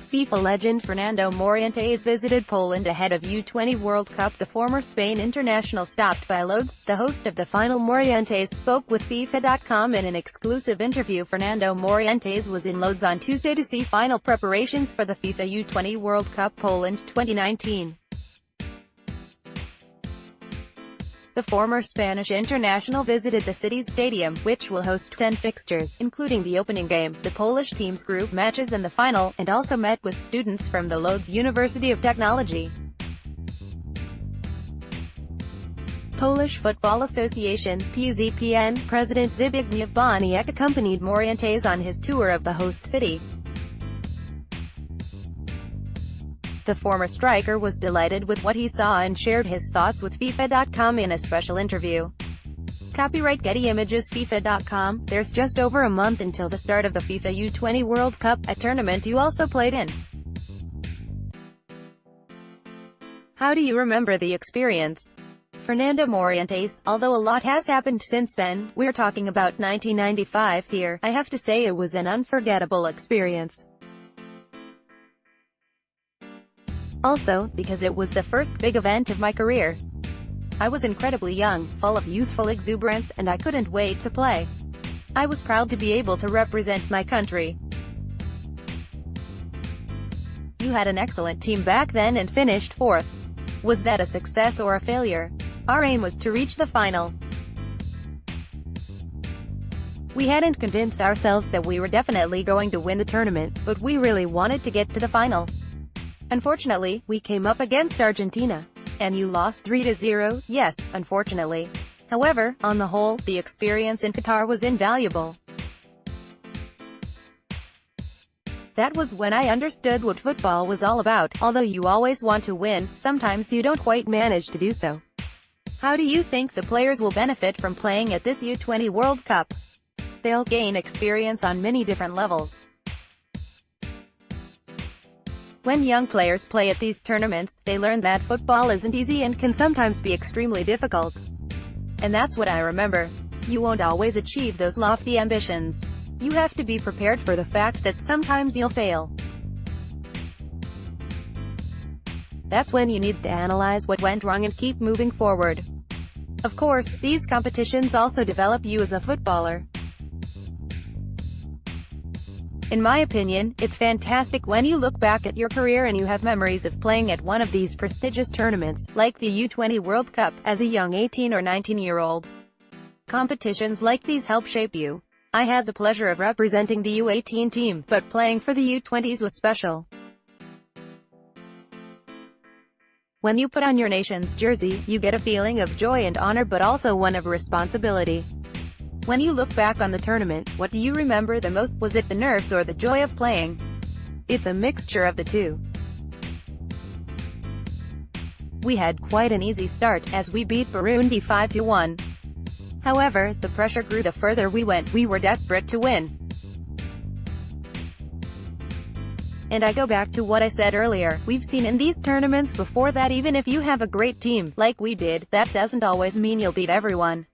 FIFA legend Fernando Morientes visited Poland ahead of U-20 World Cup. The former Spain international stopped by Lodz, the host of the final. Morientes spoke with FIFA.com in an exclusive interview. Fernando Morientes was in Lodz on Tuesday to see final preparations for the FIFA U-20 World Cup Poland 2019. The former Spanish international visited the city's stadium, which will host 10 fixtures, including the opening game, the Polish team's group matches and the final, and also met with students from the Lodz University of Technology. Polish Football Association (PZPN) President Zbigniew Boniek accompanied Morientes on his tour of the host city. The former striker was delighted with what he saw and shared his thoughts with FIFA.com in a special interview. Copyright Getty Images. FIFA.com. There's just over a month until the start of the FIFA U-20 World Cup, a tournament you also played in. How do you remember the experience? Fernando Morientes. Although a lot has happened since then, we're talking about 1995 here, I have to say it was an unforgettable experience. Also, because it was the first big event of my career. I was incredibly young, full of youthful exuberance, and I couldn't wait to play. I was proud to be able to represent my country. You had an excellent team back then and finished fourth. Was that a success or a failure? Our aim was to reach the final. We hadn't convinced ourselves that we were definitely going to win the tournament, but we really wanted to get to the final. Unfortunately, we came up against Argentina. And you lost 3-0, yes, unfortunately. However, on the whole, the experience in Qatar was invaluable. That was when I understood what football was all about. Although you always want to win, sometimes you don't quite manage to do so. How do you think the players will benefit from playing at this U-20 World Cup? They'll gain experience on many different levels. When young players play at these tournaments, they learn that football isn't easy and can sometimes be extremely difficult. And that's what I remember. You won't always achieve those lofty ambitions. You have to be prepared for the fact that sometimes you'll fail. That's when you need to analyze what went wrong and keep moving forward. Of course, these competitions also develop you as a footballer. In my opinion, it's fantastic when you look back at your career and you have memories of playing at one of these prestigious tournaments, like the U-20 World Cup, as a young 18 or 19-year-old. Competitions like these help shape you. I had the pleasure of representing the U-18 team, but playing for the U-20s was special. When you put on your nation's jersey, you get a feeling of joy and honor but also one of responsibility. When you look back on the tournament, what do you remember the most? Was it the nerves or the joy of playing? It's a mixture of the two. We had quite an easy start, as we beat Burundi 5-1. However, the pressure grew the further we went. We were desperate to win. And I go back to what I said earlier, we've seen in these tournaments before that even if you have a great team, like we did, that doesn't always mean you'll beat everyone.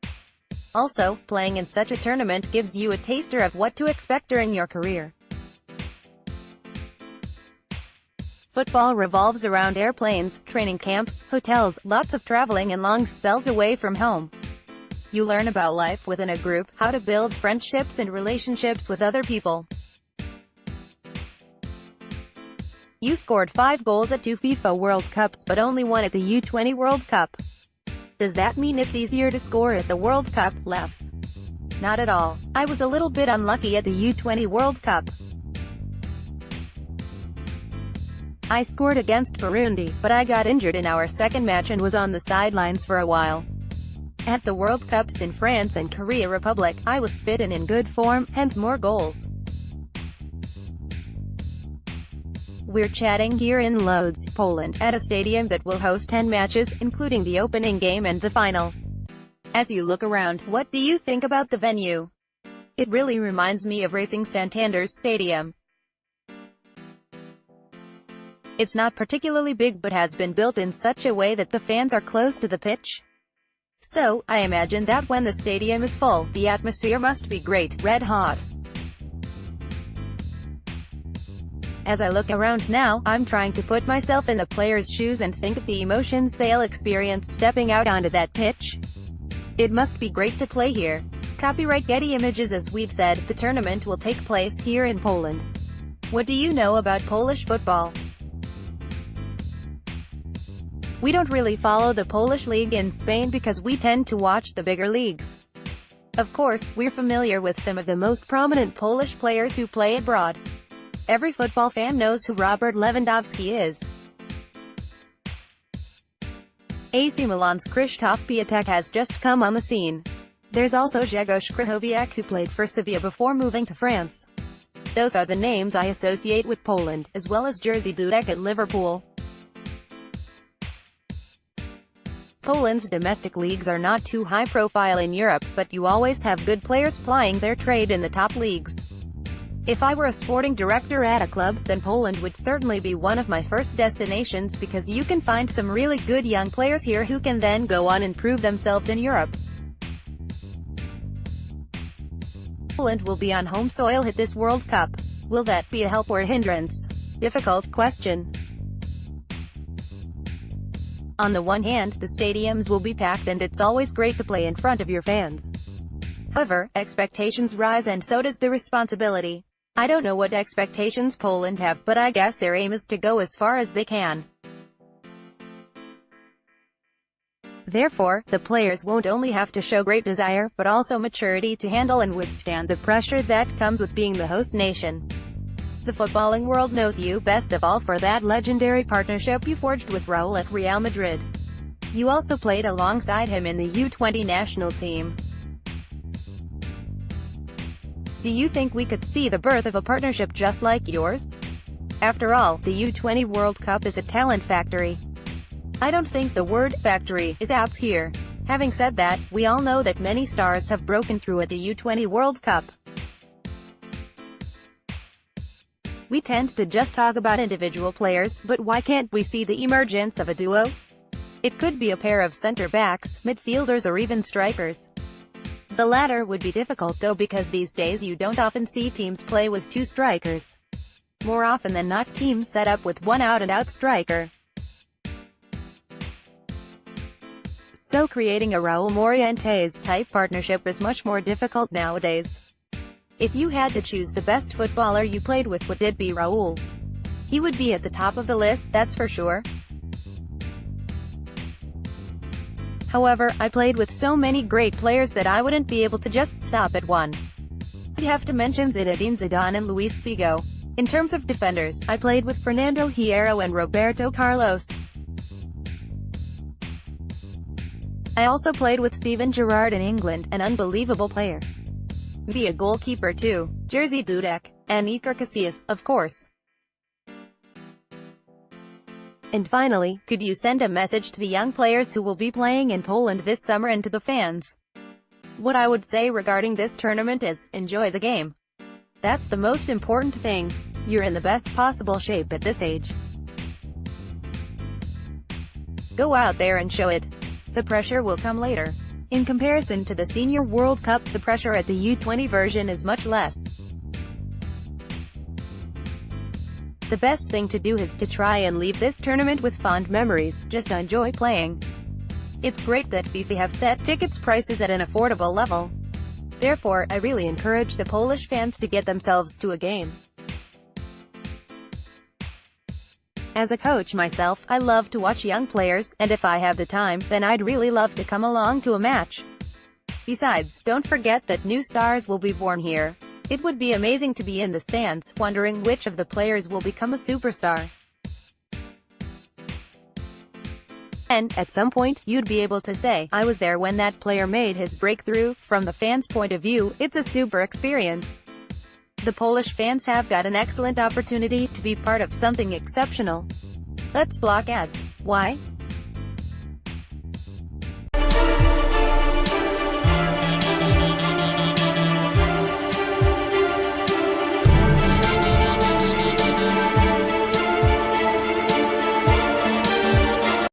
Also, playing in such a tournament gives you a taster of what to expect during your career. Football revolves around airplanes, training camps, hotels, lots of traveling and long spells away from home. You learn about life within a group, how to build friendships and relationships with other people. You scored 5 goals at 2 FIFA World Cups but only 1 at the U-20 World Cup. Does that mean it's easier to score at the World Cup? Laughs. Not at all. I was a little bit unlucky at the U-20 World Cup. I scored against Burundi, but I got injured in our second match and was on the sidelines for a while. At the World Cups in France and Korea Republic, I was fit and in good form, hence more goals. We're chatting here in Lodz, Poland, at a stadium that will host 10 matches, including the opening game and the final. As you look around, what do you think about the venue? It really reminds me of Racing Santander's stadium. It's not particularly big but has been built in such a way that the fans are close to the pitch. So, I imagine that when the stadium is full, the atmosphere must be great, red hot. As I look around now, I'm trying to put myself in the players' shoes and think of the emotions they'll experience stepping out onto that pitch. It must be great to play here. Copyright Getty Images. As we've said, the tournament will take place here in Poland. What do you know about Polish football? We don't really follow the Polish league in Spain because we tend to watch the bigger leagues. Of course, we're familiar with some of the most prominent Polish players who play abroad. Every football fan knows who Robert Lewandowski is. AC Milan's Krzysztof Piatek has just come on the scene. There's also Grzegorz Krychowiak, who played for Sevilla before moving to France. Those are the names I associate with Poland, as well as Jerzy Dudek at Liverpool. Poland's domestic leagues are not too high profile in Europe, but you always have good players plying their trade in the top leagues. If I were a sporting director at a club, then Poland would certainly be one of my first destinations because you can find some really good young players here who can then go on and prove themselves in Europe. Poland will be on home soil at this World Cup. Will that be a help or a hindrance? Difficult question. On the one hand, the stadiums will be packed and it's always great to play in front of your fans. However, expectations rise and so does the responsibility. I don't know what expectations Poland have, but I guess their aim is to go as far as they can. Therefore, the players won't only have to show great desire, but also maturity to handle and withstand the pressure that comes with being the host nation. The footballing world knows you best of all for that legendary partnership you forged with Raúl at Real Madrid. You also played alongside him in the U-20 national team. Do you think we could see the birth of a partnership just like yours? After all, the U-20 World Cup is a talent factory. I don't think the word factory is apt here. Having said that, we all know that many stars have broken through at the U-20 World Cup. We tend to just talk about individual players, but why can't we see the emergence of a duo? It could be a pair of center-backs, midfielders or even strikers. The latter would be difficult though because these days you don't often see teams play with two strikers. More often than not, teams set up with one out-and-out striker. So creating a Raúl Morientes-type partnership is much more difficult nowadays. If you had to choose the best footballer you played with, would it be Raúl? He would be at the top of the list, that's for sure. However, I played with so many great players that I wouldn't be able to just stop at one. I'd have to mention Zinedine Zidane and Luis Figo. In terms of defenders, I played with Fernando Hierro and Roberto Carlos. I also played with Steven Gerrard in England, an unbelievable player. Be a goalkeeper too, Jerzy Dudek, and Iker Casillas, of course. And finally, could you send a message to the young players who will be playing in Poland this summer and to the fans? What I would say regarding this tournament is, enjoy the game. That's the most important thing. You're in the best possible shape at this age. Go out there and show it. The pressure will come later. In comparison to the Senior World Cup, the pressure at the U-20 version is much less. The best thing to do is to try and leave this tournament with fond memories, just enjoy playing. It's great that FIFA have set tickets prices at an affordable level. Therefore, I really encourage the Polish fans to get themselves to a game. As a coach myself, I love to watch young players, and if I have the time, then I'd really love to come along to a match. Besides, don't forget that new stars will be born here. It would be amazing to be in the stands, wondering which of the players will become a superstar. And, at some point, you'd be able to say, I was there when that player made his breakthrough. From the fans' point of view, it's a super experience. The Polish fans have got an excellent opportunity to be part of something exceptional. Let's block ads. Why?